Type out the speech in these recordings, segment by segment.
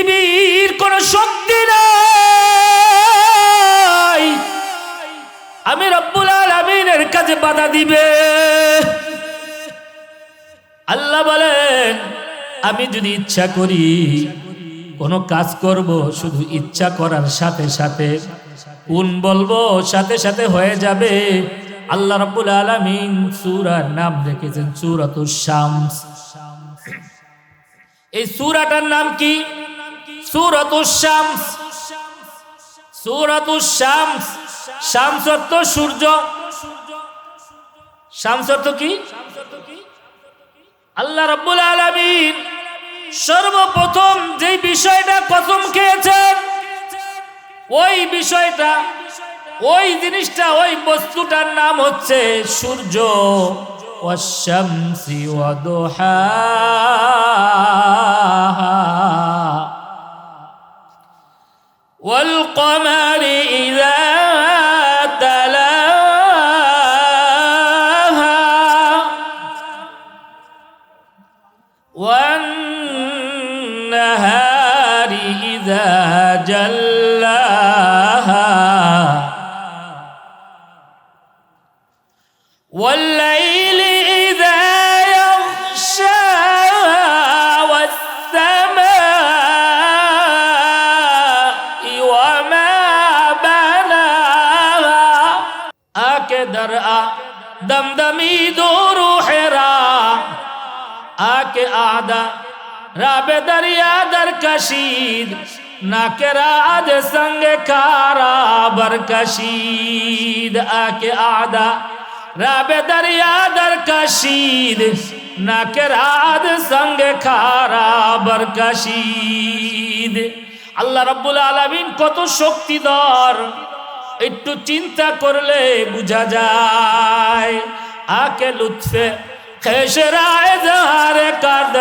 পৃথিবীর কোন শক্তি নাই আমি রব্বুল আলামিনের কাছে বাধা দিবে। আল্লাহ বলেন আমি যদি ইচ্ছা করি কোন কাজ করব, শুধু ইচ্ছা করার সাথে সাথে কোন বলবো সাথে সাথে হয়ে যাবে। আল্লাহ রাব্বুল আলামিন সূরার নাম রেখেছেন সূরাতুশ শামস। এই সূরাটার নাম কি? সূরাতুশ শামস। সূরাতুশ শামস, শামস অর্থ সূর্য। শামস অর্থ কি? আল্লাহ রাব্বুল আলামিন সর্বপ্রথম যে বিষয়টা কসম খেয়েছেন, ওই বিষয়টা, ওই জিনিসটা, ওই বস্তুটার নাম হচ্ছে সূর্য। ওয়াশ-শামসি ওয়া দুহাহা ওয়াল কমারি ইযা তালাহা ওয়ান নাহারি ইযা জাল্লাহা والليل إذا يغشاها والسماء وما بناها آكے درآ دمدمی دو روح را آکے آدھا راب دریا در کشید ناکرا آد سنگ کارا بر کشید آکے آدھا রাবে দরিয়া দর কাশিদ নাকেরাদ সঙ্গে খারা বরকাশিদ। আল্লাহ রাব্বুল আলামিন কত শক্তিধর একটু চিন্তা করলে বোঝা যায়। আকে লুৎফে খেশরায়ে জাহারে কার্দ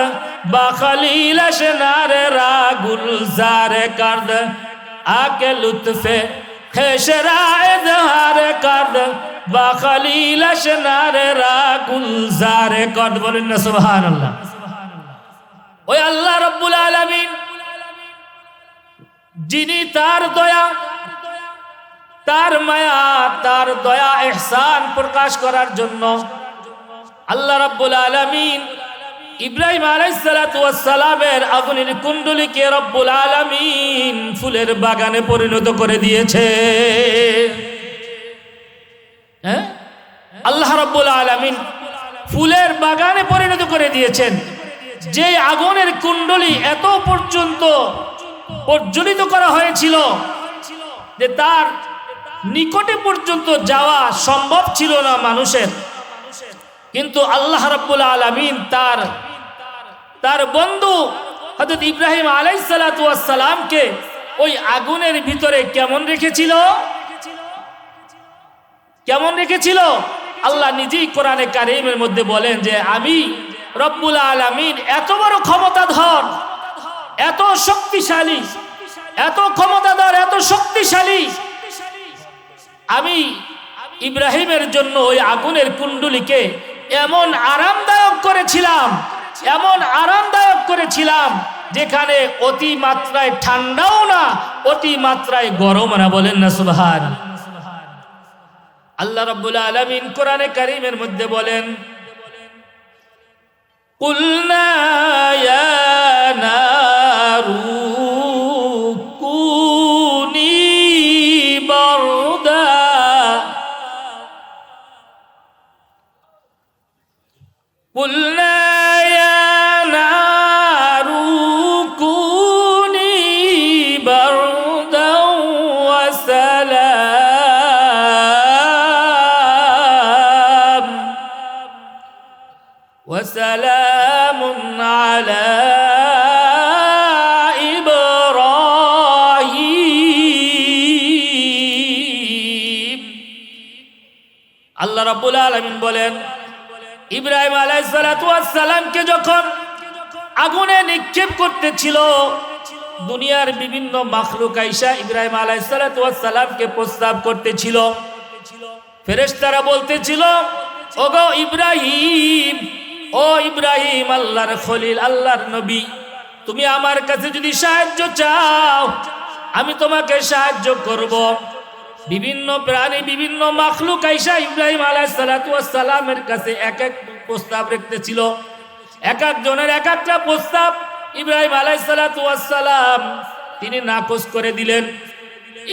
বা খলিল শনারে রা গুলজারে কার্দ আকে লুৎফে খেশরায়ে জাহারে কার্দ বা খলিল শনারে রা গুলজারে কার্দ। বলেন না সুবহানাল্লাহ। ওই আল্লাহ রাব্বুল আলামিন যিনি তার দয়া, তার মায়া, তার দয়া ইহসান প্রকাশ করার জন্য আল্লাহ রাব্বুল আলামিন ইব্রাহিম আলাইহিস সালাতু ওয়াস সালামের আগুনের কুণ্ডলীকে রব্বুল আলামিন ফুলের বাগানে পরিণত করে দিয়েছে। হ্যাঁ, আল্লাহ রাব্বুল আলামিন ফুলের বাগানে পরিণত করে দিয়েছেন। যে আগুনের কুণ্ডলী এত পর্যন্ত প্রজ্বলিত করা হয়েছিল যে তার নিকটে পর্যন্ত যাওয়া সম্ভব ছিল না মানুষের, কিন্তু আল্লাহ রাব্বুল আলামিন তার বন্ধু হযরত ইব্রাহিম আলাইহিস সালাতু ওয়াস সালামকে ওই আগুনের ভিতরে কেমন রেখেছিল? কেমন রেখেছিল? আল্লাহ নিজেই কোরআনে কারীমের মধ্যে বলেন যে আমি রব্বুল আলামিন এত বড় ক্ষমতাধর, এত শক্তিশালী, এত ক্ষমতাধর, এত শক্তিশালী, আমি ইব্রাহিমের জন্য ওই আগুনের কুণ্ডলীকে এমন আরামদায়ক করেছিলাম, এমন আরামদায়ক করেছিলাম যেখানে অতি মাত্রায় ঠান্ডাও না, অতি মাত্রায় গরম না। বলেন না সুবহানাল্লাহ। আল্লাহ রাব্বুল আলামিন কোরআনে কারীমের মধ্যে বলেন কুলনা ইয়া নারু কুনি বারদা কুলনা ইয়া নারু কুনি বারদা ওয়া সালাম ওয়া সালামুন আলা ইব্রাহিম। আল্লাহ রাব্বুল আলামিন বলেন ইব্রাহিম আলাইহিস সালাতু ওয়াস সালামকে যখন আগুনে নিক্ষেপ করতেছিল, দুনিয়ার বিভিন্ন মাখলুক আইসা ইব্রাহিম আলাইহিস সালাতু ওয়াস সালামকে প্রস্তাব করতেছিল। ফেরেশতারা বলতেছিল ওগো ইব্রাহিম, ও ইব্রাহিম, আল্লাহর খলিল, আল্লাহর নবী, তুমি আমার কাছে যদি সাহায্য চাও আমি তোমাকে সাহায্য করব। বিভিন্ন প্রাণী বিভিন্ন মাখলুক আইসা ইব্রাহিম আলাইহিস সালাতু ওয়াস সালামের কাছে এক এক প্রস্তাব রাখতেছিল, এক একজনের এক একটা প্রস্তাব ইব্রাহিম আলাইহিস সালাতু ওয়াস সালাম তিনি নাকচ করে দিলেন।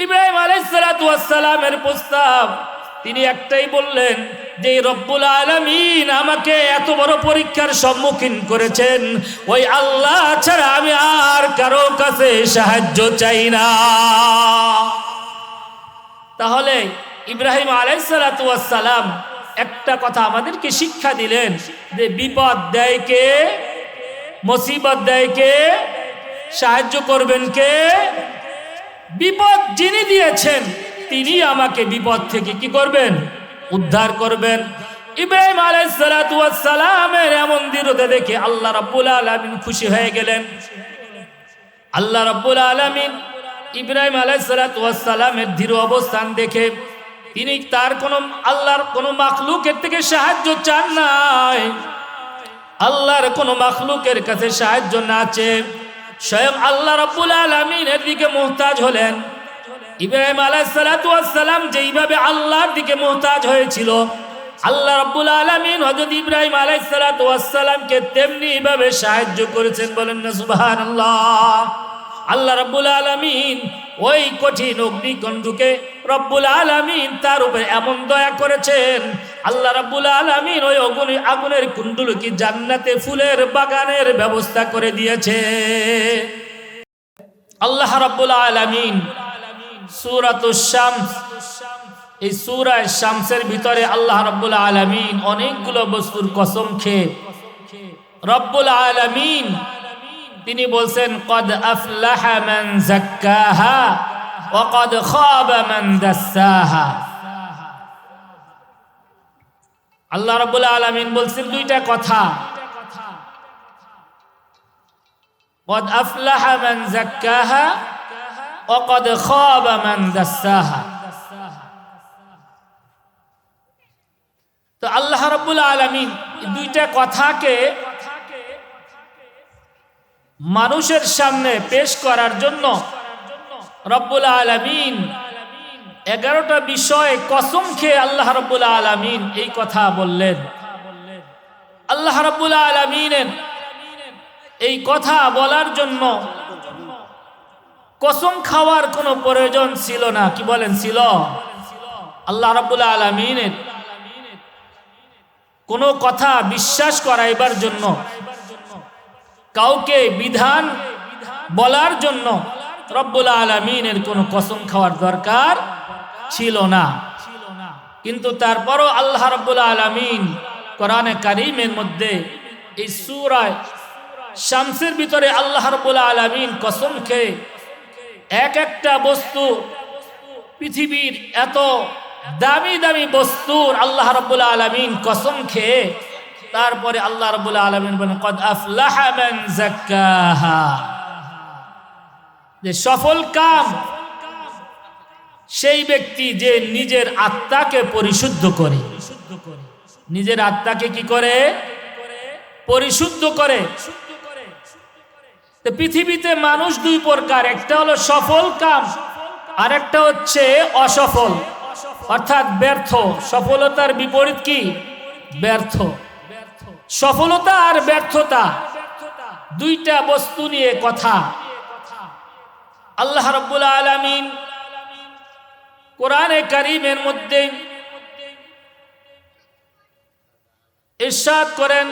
ইব্রাহিম আলাইহিস সালাতু ওয়াস সালামের প্রস্তাব তিনি একটাই বললেন যে রব্বুল আলামিন আমাকে এত বড় পরীক্ষার সম্মুখীন করেছেন, ওই আল্লাহ ছাড়া আমি আর কারো কাছে সাহায্য চাই না। তাহলে ইব্রাহিম আলাইহিস সালাতু ওয়াস সালাম একটা কথা আমাদেরকে শিক্ষা দিলেন যে বিপদ দেয় কে, মুসিবত দেয় কে, সাহায্য করবেন কে? বিপদ যিনি দিয়েছেন তিনি আমাকে বিপদ থেকে কি করবেন? উদ্ধার করবেন। ইব্রাহিম আলাইহিস সালাতু ওয়াস সালামের এমন দৃঢ়তা দেখে আল্লাহ রাব্বুল আলামিন খুশি হয়ে গেলেন। আল্লাহ রাব্বুল আলামিন ইব্রাহিম আলাইহিস সালাতু ওয়াস সালামের দৃঢ় অবস্থান দেখে তিনি তার কোন আল্লাহর কোন মাখলুকের থেকে সাহায্য চান নাই, আল্লাহর কোন মাখলুকের কাছে সাহায্য না চেয়ে স্বয়ং আল্লাহ রাব্বুল আলামিনের দিকে মুহতাজ হলেন। ইব্রাহিম আলাইহিস সালাতু ওয়াস সালাম যেইভাবে আল্লাহর দিকে মুহতাজ হয়েছিল, আল্লাহ রাব্বুল আলামিন হযরত ইব্রাহিম আলাইহিস সালাতু ওয়াস সালামকে তেমনি ভাবে সাহায্য করেছেন। বলেন না সুবহানাল্লাহ। আল্লাহ রাব্বুল আলামিন ওই কঠিন অগ্নিকুণ্ডকে রব্বুল আলামিন তার উপরে এমন দয়া করেছেন, আল্লাহ রাব্বুল আলামিন ওই আগুনের কুণ্ডকে জান্নাতে ফুলের বাগানের ব্যবস্থা করে দিয়েছে। আল্লাহ রাব্বুল আলামিন সূরাতুশ শামস, এই সূরা শামসের ভিতরে আল্লাহ রাব্বুল আলামিন অনেকগুলো বস্তুর কসম খেয়ে রব্বুল আলামিন তিনি বলছেন কদ আফলাহা মান যাক্কাহা ওয়া কদ খাবা মান দাসসাহা। আল্লাহ রাব্বুল আলামিন বলছেন দুইটা কথা, কদ আফলাহা মান যাক্কাহা ওয়া কদ খাবা মান দাসসাহা। তো আল্লাহ রাব্বুল আলামিন দুইটা কথাকে মানুষের সামনে পেশ করার জন্য রব্বুল আলামিন 11টা বিষয়ে কসম খেয়ে আল্লাহ রাব্বুল আলামিন এই কথা বললেন। আল্লাহ রাব্বুল আলামিনের এই কথা বলার জন্য কসম খাওয়ার কোনো প্রয়োজন ছিল না। কি বলেন ছিল? আল্লাহ রাব্বুল আলামিনের কোনো কথা বিশ্বাস করাইবার জন্য, কাউকে বিধান বলার জন্য রব্বুল আলামিনের কোনো কসম খাওয়ার দরকার ছিল না। কিন্তু তারপরও আল্লাহ রাব্বুল আলামিন কোরআনে কারীমের মধ্যে এই সূরা শামসের ভিতরে আল্লাহ রাব্বুল আলামিন কসম খেয়ে এক একটা বস্তু, পৃথিবীর এত দামি দামি বস্তুর আল্লাহ রাব্বুল আলামিন কসম খেয়ে তারপরে আল্লাহ রাব্বুল আলামিন বলেন কদ আফলাহা মান যাক্কাহা, যে সফল কাম সেই ব্যক্তি যে নিজের আত্মাকে পরিশুদ্ধ করে। নিজের আত্মাকে কি করে? পরিশুদ্ধ করে। তো পৃথিবীতে মানুষ দুই প্রকার, একটা হলো সফল কাম আর একটা হচ্ছে অসফল, অর্থাৎ ব্যর্থ। সফলতার বিপরীত কি? ব্যর্থ। সফলতা আর ব্যর্থতা দুইটা বস্তু নিয়ে কথা। আল্লাহ রাব্বুল আলামিন কোরআনে কারীমের মধ্যে ইরশাদ করেন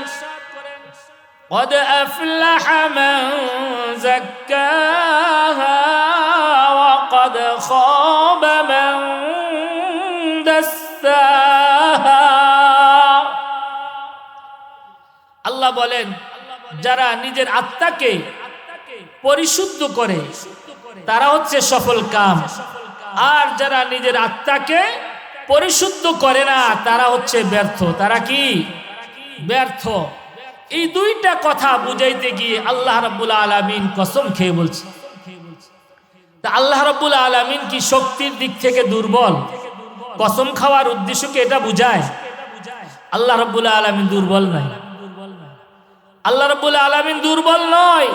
قد أفلح من زكاها وقد خاب من دساها। আল্লাহ বলেন যারা নিজের আত্মাকে পরিশুদ্ধ করে তারা হচ্ছে সফল কাম, আর যারা নিজের আত্মাকে পরিশুদ্ধ করে না তারা হচ্ছে ব্যর্থ। তারা কি? ব্যর্থ। এই দুইটা কথা বুঝাইতে গিয়ে আল্লাহ রাব্বুল আলামিন কসম খেয়ে বলছে। তা আল্লাহ রাব্বুল আলামিন কি শক্তির দিক থেকে দুর্বল? কসম খাওয়ার উদ্দেশ্য কি এটা বুঝায়? আল্লাহ রাব্বুল আলামিন দুর্বল নাই। আল্লাহ রাব্বুল আলামিন দুর্বল নয়।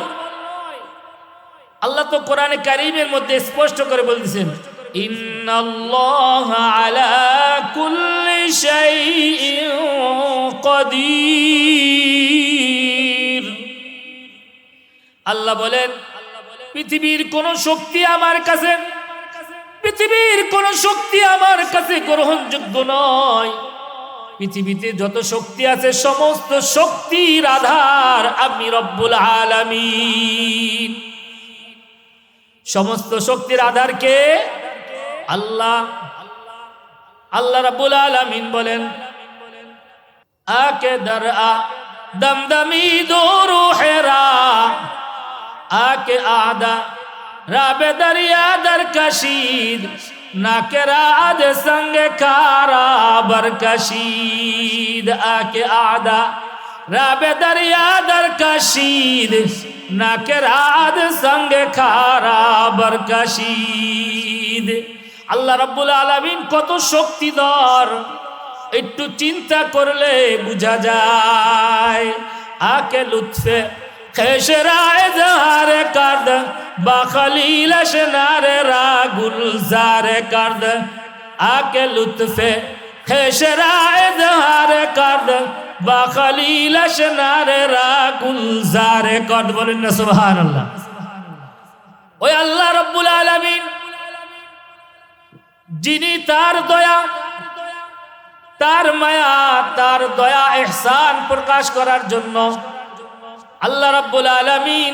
আল্লাহ তো কোরআনে কারীমের মধ্যে স্পষ্ট করে বলতেছেন, ইন্নাল্লাহা আলা কুল্লি শাইইন কাদির। আল্লাহ বলেন, পৃথিবীর কোন শক্তি আমার কাছে, পৃথিবীর কোন শক্তি আমার কাছে গ্রহণযোগ্য নয়। পৃথিবীতে যত শক্তি আছে সমস্ত শক্তির আধার আমি রব্বুল আলামিন। সমস্ত শক্তির আধার কে? আল্লাহ। আল্লাহ রাব্বুল আলামিন বলেন, আকে দরআ দমদমি দো রুহেরা, আকে আদা রাবে দরিয়া দর কশিদ, নাকে রাজ संगे खारा बरकशीद। आके आदा राबे दरिया दर कशीद, नाके राज संगे खारा बरकशीद। আল্লাহ রাব্বুল আলামিন কত শক্তিধর একটু চিন্তা করলে বোঝা যায়। আকে লুৎফে খেশরায়ে জাহারে কাদ, বাখলিল শনারে রা গুলজারে কাদ। আকে লুৎফে খেশরায়ে জাহারে কাদ, বাখলিল শনারে রা গুলজারে কাদ। বলেন না সুবহানাল্লাহ। ওই আল্লাহ রাব্বুল আলামিন যিনি তার দয়া, তার মায়া, তার দয়া ইহসান প্রকাশ করার জন্য আল্লাহ রাব্বুল আলামিন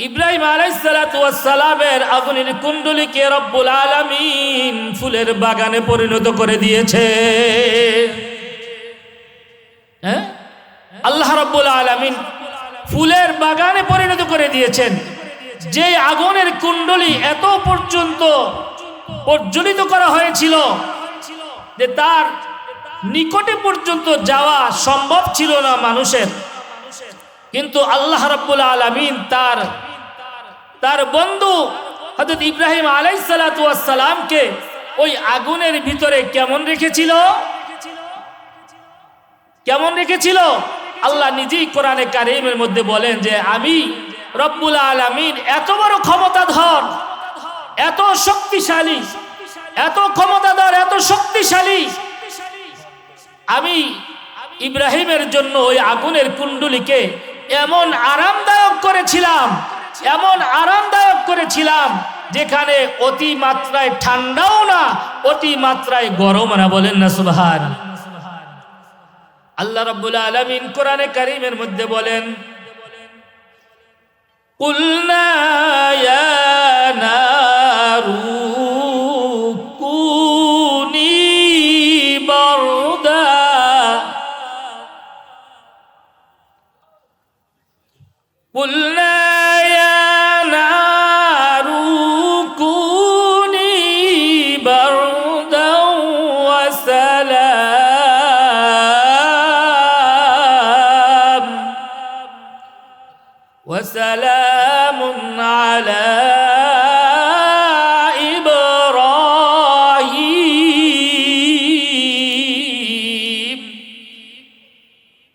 ইব্রাহিম আলাইহিস সালাতু ওয়াস সালামের আগুনের কুণ্ডলীকে রব্বুল আলামিন ফুলের বাগানে পরিণত করে দিয়েছে। হ্যাঁ, আল্লাহ রাব্বুল আলামিন ফুলের বাগানে পরিণত করে দিয়েছেন। যে আগুনের কুণ্ডলী এত পর্যন্ত প্রজ্বলিত করা হয়েছিল যে তার নিকটে পর্যন্ত যাওয়া সম্ভব ছিল না মানুষের, কিন্তু আল্লাহ রাব্বুল আলামিন তার বন্ধু হযরত ইব্রাহিম আলাইহিস সালাতু ওয়াস সালামকে ওই আগুনের ভিতরে কেমন রেখেছিল? কেমন রেখেছিল? আল্লাহ নিজেই কোরআনে কারীমের মধ্যে বলেন যে আমি রব্বুল আলামিন এত বড় ক্ষমতাধর, এত শক্তিশালী, এত ক্ষমতাধর, এত শক্তিশালী। আমি ইব্রাহিমের জন্য ওই আগুনের কুণ্ডলীকে এমন আরামদায়ক করেছিলাম, এমন আরামদায়ক করেছিলাম যেখানে অতি মাত্রায় ঠান্ডাও না, অতি মাত্রায় গরম না। বলেন না সুবহান। আল্লাহ রাব্বুল আলামিন কোরআনে কারীমের মধ্যে বলেন, কুলনা ইয়া নারু কুনি বারদা, কুলনা ইয়া নারু কুনি বারদা ওয়া সালাম ওয়া সালামুন আলা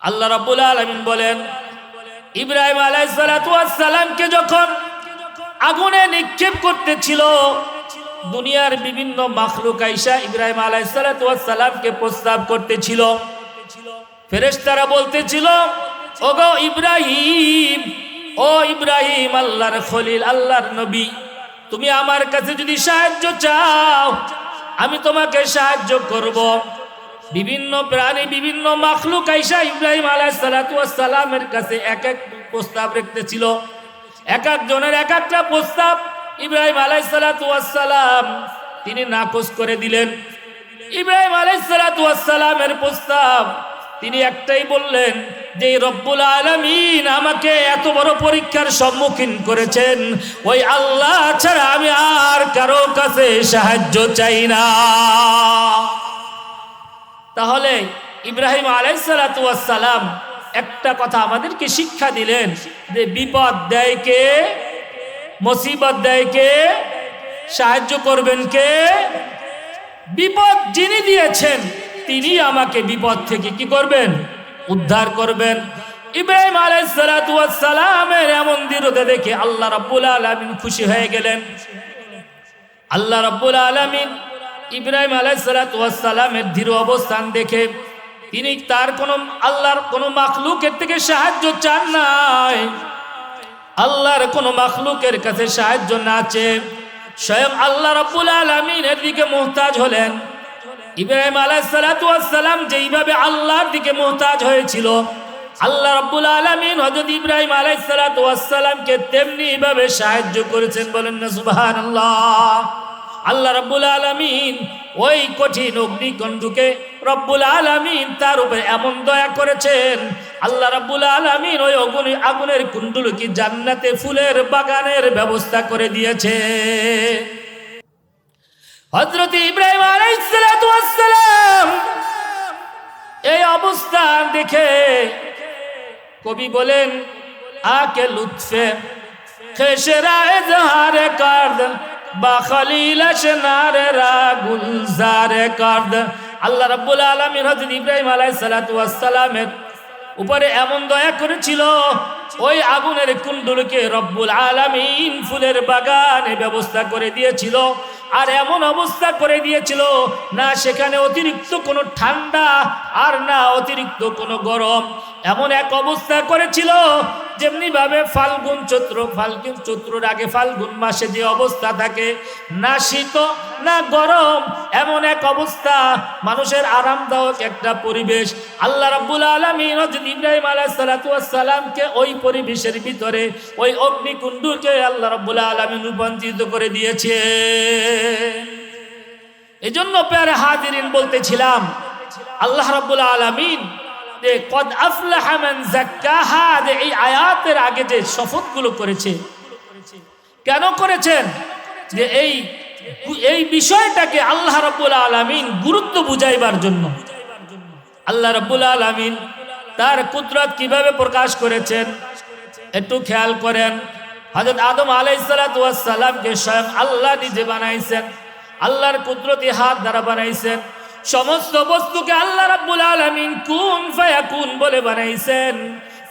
আল্লাহ রাব্বুল আলামিন বলেন, ইব্রাহিম আলাইহিস সালাতু ওয়াস সালামকে যখন আগুনে নিক্ষেপ করতেছিল, দুনিয়ার বিভিন্ন মাখলুক আইসা ইব্রাহিম আলাইহিস সালাতু ওয়াস সালামকে প্রস্তাব করতেছিল। ফেরেশতারা বলতেছিল, ওগো ইব্রাহিম, ও ইব্রাহিম, আল্লাহর খলিল, আল্লাহর নবী, তুমি আমার কাছে যদি সাহায্য চাও আমি তোমাকে সাহায্য করব। বিভিন্ন প্রাণী, বিভিন্ন মাখলুক আইসা ইব্রাহিম আলাইহিস সালাতু ওয়াস সালামের কাছে এক এক প্রস্তাব রাখতেছিল। এক একজনের এক একটা প্রস্তাব ইব্রাহিম আলাইহিস সালাতু ওয়াস সালাম তিনি নাকচ করে দিলেন। ইব্রাহিম আলাইহিস সালাতু ওয়াস সালামের প্রস্তাব তিনি একটাই বললেন যে রব্বুল আলামিন আমাকে এত বড় পরীক্ষার সম্মুখীন করেছেন, ওই আল্লাহ ছাড়া আমি আর কারো কাছে সাহায্য চাই না। তাহলে ইব্রাহিম আলাইহিস সালাতু ওয়াস সালাম একটা কথা আমাদেরকে শিক্ষা দিলেন যে বিপদ দেয় কে? মুসিবত দেয় কে? সাহায্য করবেন কে? বিপদ যিনি দিয়েছেন তিনি আমাকে বিপদ থেকে কি করবেন? উদ্ধার করবেন। ইব্রাহিম আলাইহিস সালাতু ওয়াস সালামের এমন দৃঢ়তা দেখে আল্লাহ রাব্বুল আলামিন খুশি হয়ে গেলেন। আল্লাহ রাব্বুল আলামিন ইব্রাহিম আলাইহিস সালাতু ওয়াস সালামের দৃঢ় অবস্থান দেখে তিনি তার আল্লাহর কোনো মাখলুকের থেকে সাহায্য চান নাই, আল্লাহর কোনো মাখলুকের কাছে সাহায্য না চেয়ে স্বয়ং আল্লাহ রাব্বুল আলামিনের দিকে মুহতাজ হলেন। ইব্রাহিম আলাইহিস সালাতু ওয়াস সালাম যেইভাবে আল্লাহর দিকে মুহতাজ হয়েছিল, আল্লাহ রাব্বুল আলামিন হযরত ইব্রাহিম আলাইহিস সালাতু ওয়াস সালামকে তেমনি ভাবে সাহায্য করেছেন। বলেন না সুবহানাল্লাহ। আল্লাহ রাব্বুল আলামিন ওই কঠিন অগ্নিকুণ্ডকে রব্বুল আলামিন তার উপরে এমন দয়া করেছেন, আল্লাহ রাব্বুল আলামিন ওই আগুনের কুণ্ডকে জান্নাতে ফুলের বাগানের ব্যবস্থা করে দিয়েছে। হযরত ইব্রাহিম আলাইহিস সালাতু ওয়াস সালাম এই অবস্থা দেখে কবি বলেন, আকে লুৎফে খেশরা এজহার কার্দ বা খলিলাশ নারে রা গুলজারে কার্দ। আল্লাহ রাব্বুল আলামিন হযরত ইব্রাহিম আলাইহিস সালাতু ওয়াস সালামের উপরে এমন দয়া করেছিল, ওই আগুনের কুণ্ডকে রব্বুল আলামিন ফুলের বাগানে ব্যবস্থা করে দিয়েছিল। আর এমন অবস্থা করে দিয়েছিল, না সেখানে অতিরিক্ত কোনো ঠান্ডা আর না অতিরিক্ত কোনো গরম, এমন এক অবস্থা করেছিল যেমনি ভাবে ফাল্গুন চৈত্রর আগে ফাল্গুন মাসে যে অবস্থা থাকে, না শীত না গরম, এমন এক অবস্থা, মানুষের আরামদায়ক একটা পরিবেশ। আল্লাহ রাব্বুল আলামিন হযরত ইব্রাহিম আলাইহিস সালাতু ওয়াস সালামকে ওই পরিবেশের ভিতরে ওই অগ্নিকুণ্ডকে আল্লাহ রাব্বুল আলামিন রূপান্তরিত করে দিয়েছে। এজন্য প্যারে হাজিরিন বলতেছিলাম, আল্লাহ রাব্বুল আলামিন যে কদ আফলাহা মান যাক্কাহা, যে এই আয়াতের আগে যে শপথগুলো করেছে, কেন করেছেন? যে এই বিষয়টাকে আল্লাহ রাব্বুল আলামিন গুরুত্ব বুঝাইবার জন্য। আল্লাহ রাব্বুল আলামিন তার কুদরত কিভাবে প্রকাশ করেছেন একটু খেয়াল করেন। হযরত আদম আলাইহিস সালাতু ওয়াস সালামকে স্বয়ং আল্লাহ নিজে বানাইছেন, আল্লাহর কুদরতি হাত দ্বারা বানাইছেন। সমস্ত বস্তুকে আল্লাহ রাব্বুল আলামিন কুন ফায়াকুন বলে বানাইছেন।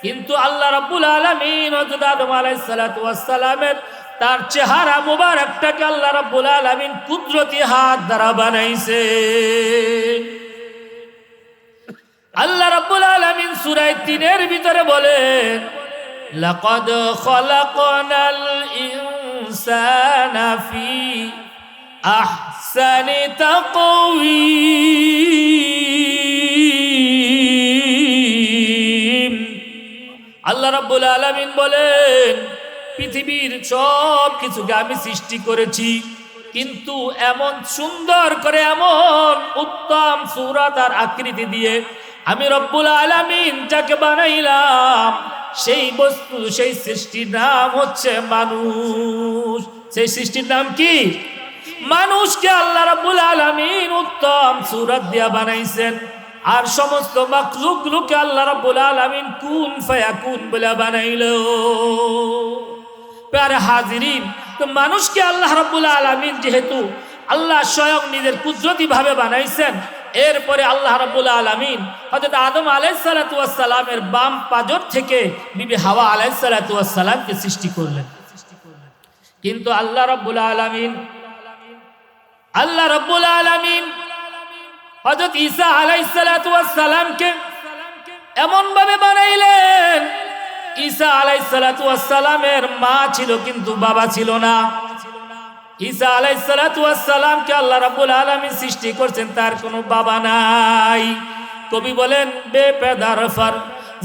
কিন্তু আল্লাহ রাব্বুল আলামিন হযরত আদম আলাইহিস সালাতু ওয়াস সালামের তার চেহারা মুবারকটাকে আল্লাহ রাব্বুল আলামিন কুদরতি হাত দ্বারা বানাইছে। আল্লাহ রাব্বুল আলামিন সূরা ৩ এর ভিতরে বলেন, লাকাদ খালাকনাল ইনসানা ফি আহসানি তাকওয়িম। আল্লাহ রাব্বুল আলামিন বলেন, পৃথিবীর সব কিছুকে আমি সৃষ্টি করেছি, কিন্তু এমন সুন্দর করে এমন উত্তম সূরত আর আকৃতি দিয়ে আমি রব্বুল আলামিন যাকে বানাইলাম, সেই বস্তু, সেই সৃষ্টির নাম হচ্ছে মানুষ। সেই সৃষ্টির নাম কি? মানুষকে আল্লাহ রাব্বুল আলামিন উত্তম সূরত দিয়া বানাইছেন। আর সমস্ত মাখলুকগুলোকে আল্লাহ রাব্বুল আলামিন কুন ফায়াকুন বলে বানাইলো। প্যারে হাজিরিন, তো মানুষকে আল্লাহ রাব্বুল আলামিন যেহেতু আল্লাহ স্বয়ং নিজের কুদরতি ভাবে বানাইছেন, এরপরে আল্লাহ রাব্বুল আলামিন হযরত আদম আলাইহিস সালাতু ওয়াস সালামের বাম পাজর থেকে বিবি হাওয়া আলাইহিস সালাতু ওয়াস সালামকে সৃষ্টি করলেন। কিন্তু আল্লাহ রাব্বুল আলামিন হযরত ঈসা আলাইহিস সালাতু ওয়াস সালামকে এমন ভাবে বানাইলেন, ঈসা আলাইহিস সালাতু ওয়াস সালামের মা ছিল কিন্তু বাবা ছিল না। ঈসা আলাইহিস সালাতু ওয়াস সালামকে আল্লাহ রাব্বুল আলামিন সৃষ্টি করছেন, তার কোনো বাবা নাই। কবি বলেন, বেপেদার ফর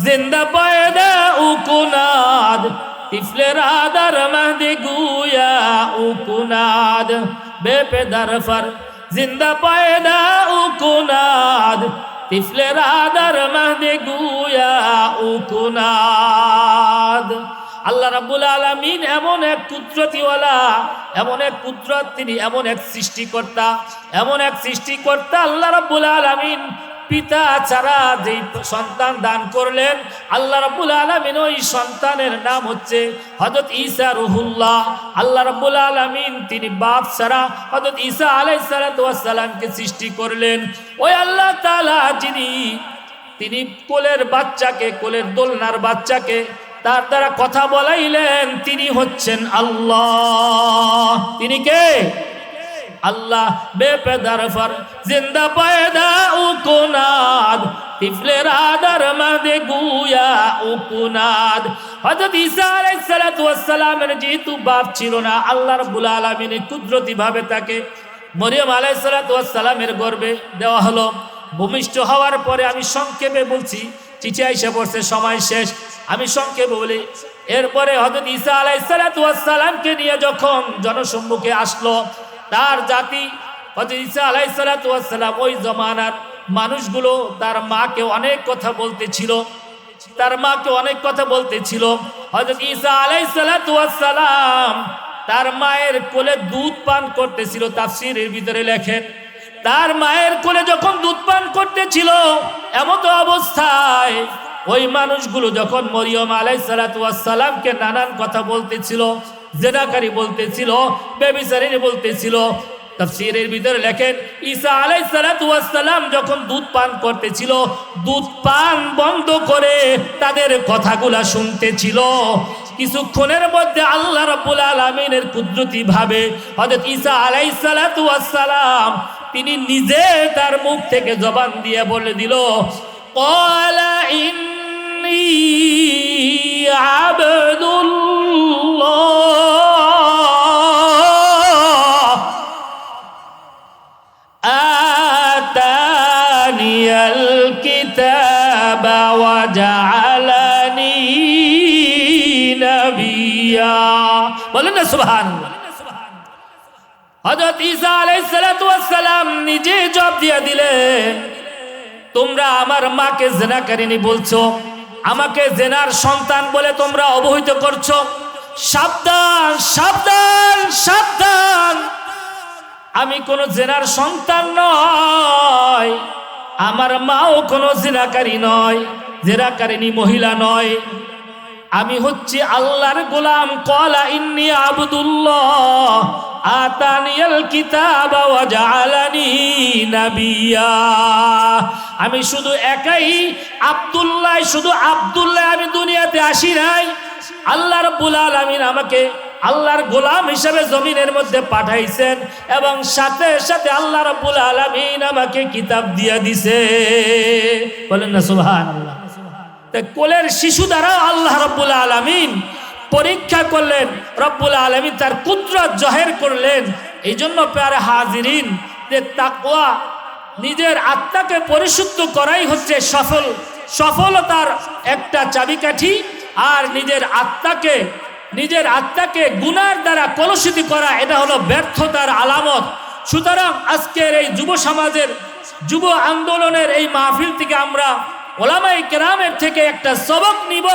জিন্দা পয়দা উকুনাদ তিফলে রাদার মাহদি গুয়া উকুনাদ। বেপেদার ফর জিন্দা পয়দা উকুনাদ তিফলে রাদার মাহদি গুয়া উকুনাদ। আল্লাহ রাব্বুল আলামিন এমন এক কুদরতিওয়ালা, এমন এক কুদরত, তিনি এমন এক সৃষ্টিকর্তা, এমন এক সৃষ্টিকর্তা। আল্লাহ রাব্বুল আলামিন পিতা ছাড়া যেই সন্তান দান করলেন, আল্লাহ রাব্বুল আলামিন ওই সন্তানের নাম হচ্ছে হযরত ঈসা রূহুল্লাহ। আল্লাহ রাব্বুল আলামিন তিনি বাপ ছাড়া হযরত ঈসা আলাইহিস সালাতু ওয়াস সালামকে সৃষ্টি করলেন। ওই আল্লাহ তাআলা যিনি তিনি কোলের বাচ্চাকে, কোলের দোলনার বাচ্চাকে তার দ্বারা কথা বলাইলেন, তিনি হচ্ছেন আল্লাহ। তিনি কে? আল্লাহ। বেপেদার ফর জিন্দা পয়দা উকুনাদ, তিফলের আদার মাদে গুয়া উকুনাদ। হযরত ঈসা আলাইহিস সালাতু ওয়াস সালামের যেহেতু বাপ ছিল না, আল্লাহ রাব্বুল আলামিন কুদরতি ভাবে তাকে মরিয়ম আলাইহিস সালাতু ওয়াস সালামের গর্ভে দেওয়া হলো। ভূমিষ্ঠ হওয়ার পরে আমি সংক্ষেপে বলছি, চিঠি আইসা পড়ছে, সময় শেষ, আমি সংক্ষেপে বলি। এরপরে হযরত ঈসা আলাইহিস সালাতু ওয়াস সালামকে নিয়ে যখন জনসম্মুখে আসলো, তার জাতি হযরত ঈসা আলাইহিস সালাতু ওয়াস সালাম, ওই জমানার মানুষগুলো তার মাকে অনেক কথা বলতেছিল, তার মাকে অনেক কথা বলতেছিল। হযরত ঈসা আলাইহিস সালাতু ওয়াস সালাম তার মায়ের কোলে দুধ পান করতেছিল। তাফসীরের ভিতরে লেখেন, তার মায়ের কোলে যখন দুধ পান করতেছিল, এমত অবস্থায় ওই মানুষগুলো যখন মরিয়ম আলাইহিস সালাতু ওয়াস সালামকে নানান কথা বলতেছিল, জেনাকারী বলতেছিল, বেবিচারিনী বলতেছিল, তাফসীরের ভিতরে লেখেন ঈসা আলাইহিস সালাতু ওয়াস সালাম যখন দুধ পান করতেছিল, দুধ পান বন্ধ করে তাদের কথাগুলা শুনতেছিল। কিছুক্ষণের মধ্যে আল্লাহ রাব্বুল আলামিনের কুদরতি ভাবে হযরত ঈসা আলাইহিস সালাতু ওয়াস সালাম তিনি নিজে তার মুখ থেকে জবান দিয়ে বলে দিল, ক্বালা ইন্নী আবদুল্লাহ আতানিয়াল কিতাবা ওয়া জাআলানি নাবিয়্যা। বলেন না সুবহানাল্লাহ। হযরত ঈসা আলাইহিস সালাতু ওয়াস সালাম নিজে জবাব দিয়ে দিলেন, তোমরা আমার মাকে জিনাকারিনী বলছো, আমাকে জেনার সন্তান বলে তোমরা অবহিত করছো। সাবধান সাবধান সাবধান, আমি কোনো জেনার সন্তান নয়, আমার মাও কোনো জিনাকারী নয়, জিনাকারিনী মহিলা নয়, আমি হচ্ছি আল্লাহর গোলাম। ক্বালা ইন্নী আবদুল্লাহ আতানিয়াল কিতাবা ওয়া জাআলানি নাবিয়্যা। আমি শুধু একাই আব্দুল্লাহ, শুধু আব্দুল্লাহ আমি দুনিয়াতে আসি নাই, আল্লাহ রাব্বুল আলামিন আমাকে আল্লাহর গোলাম হিসেবে জমিনের মধ্যে পাঠাইছেন, এবং সাথে সাথে আল্লাহ রাব্বুল আলামিন আমাকে কিতাব দিয়ে দিছে। বলেন না সুবহানাল্লাহ। কোলের শিশু দ্বারা আল্লাহ রাব্বুল আলামিন পরীক্ষা করলেন, রব্বুল আলামিন তার কুদরত জাহির করলেন। এই জন্য প্যারে হাজিরিন, যে তাকওয়া, নিজের আত্মাকে পরিশুদ্ধ করাই হচ্ছে সফলতার একটা চাবিকাঠি, আর নিজের আত্মাকে গুনার দ্বারা কলুষিত করা, এটা হলো ব্যর্থতার আলামত। সুতরাং আজকের এই যুব সমাজের, যুব আন্দোলনের এই মাহফিল থেকে আমরা ওলামায়ে কেরামের থেকে একটা সবক নিব।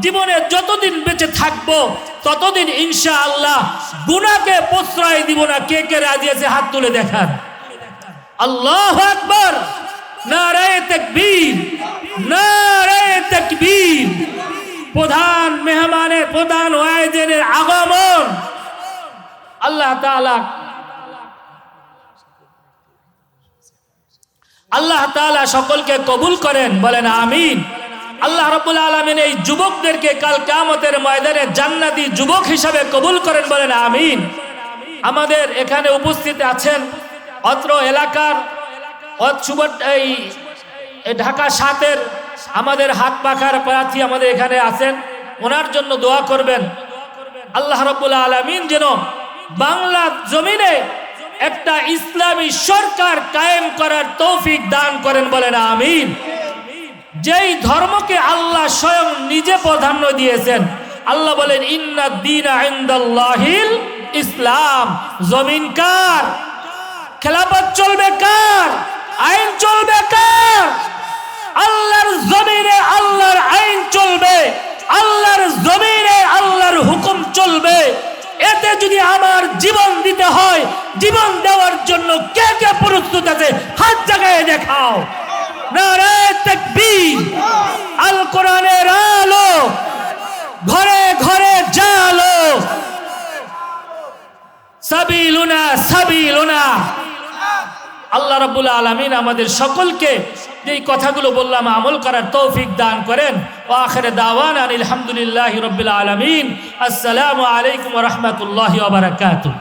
জীবনে যতদিন বেঁচে থাকবো ততদিন ইনশাআল্লাহ গুনাহকে প্রশ্রয় দিব না। কে কে রাজি আছে হাত তুলে দেখান। আল্লাহু আকবার, নারায়ে তাকবীর, নারায়ে তাকবীর। প্রধান মেহমানের, প্রধান ওয়াইজেনের আগমন। আল্লাহ তাআলা সকলকে কবুল করেন, বলেন আমিন। আল্লাহ রাব্বুল আলামিন এই যুবকদেরকে কাল কিয়ামতের ময়দানে জান্নাতি যুবক হিসাবে কবুল করেন, বলেন আমিন। আমাদের এখানে উপস্থিত আছেন অত্র এলাকার এই ঢাকা 7-এর আমাদের হাত পাখার প্রার্থী আমাদের এখানে আছেন, ওনার জন্য দোয়া করবেন। আল্লাহ রাব্বুল আলামিন যেন বাংলা জমিনে একটা ইসলামী সরকার কায়েম করার তৌফিক দান করেন, বলেন আমিন। যেই ধর্মকে আল্লাহ স্বয়ং নিজে প্রাধান্য দিয়েছেন, আল্লাহ বলেন ইন্নাদ দীনা ইনদাল্লাহিল ইসলাম। জমিন কার? খেলাফত চলবে কার? আইন চলবে কার? আল্লাহর জমিনে আল্লাহর আইন চলবে, আল্লাহর জমিনে আল্লাহর হুকুম চলবে। এতে যদি আমার জীবন দিতে হয়, জীবন দেওয়ার জন্য কে কে প্রস্তুত আছে হাত জাগায় দেখাও। নারায়ে তাকবীর। আল কোরআনের আলো ঘরে ঘরে জালো, সাবিলুনা সাবিলুনা। আল্লাহ রাব্বুল আলামিন আমাদের সকলকে যে এই কথাগুলো বললাম আমল করার তৌফিক দান করেন। ওয়া আখিরে দাওয়ানা আলহামদুলিল্লাহি রাব্বিল আলামিন। আসসালামু আলাইকুম ওয়া রাহমাতুল্লাহি ওয়া বারাকাতুহু।